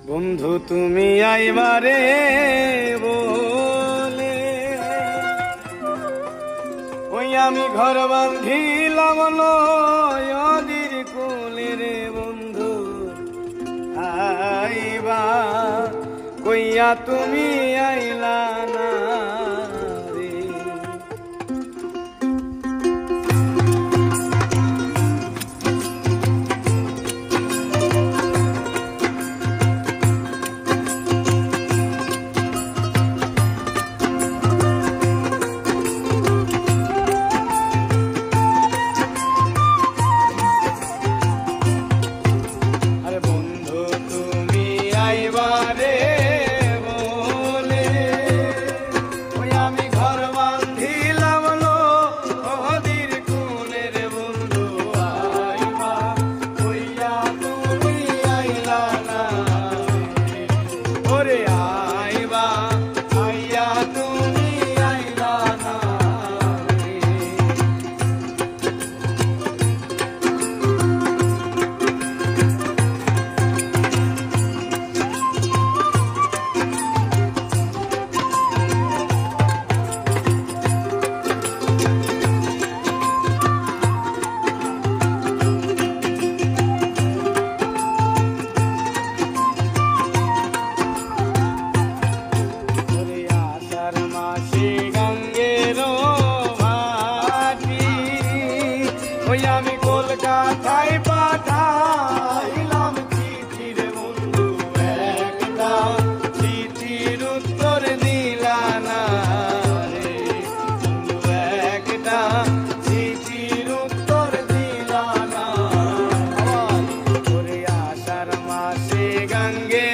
বন্ধু তুমি আইবারে বলে ওই আমি ঘর বাঁধিলাম নদীর কোলে রে বন্ধু আইবা কইয়া তুমি আইলা না রে। আইবারে বলে ওই আমি ঘর বাঁধিলাম নদীর কোলে রে বন্ধু আইবা কইয়া তুমি আইলা না ওরে আইবা আইয়া তুমি আইলা না ওই আমি কলকাতায় পাঠাইলাম চিঠি রে বন্ধু একটা চিঠির উত্তর দিলা না রে বন্ধু একটা চিঠির উত্তর দিলা না ওরে আষাঢ় মাসে গঙ্গে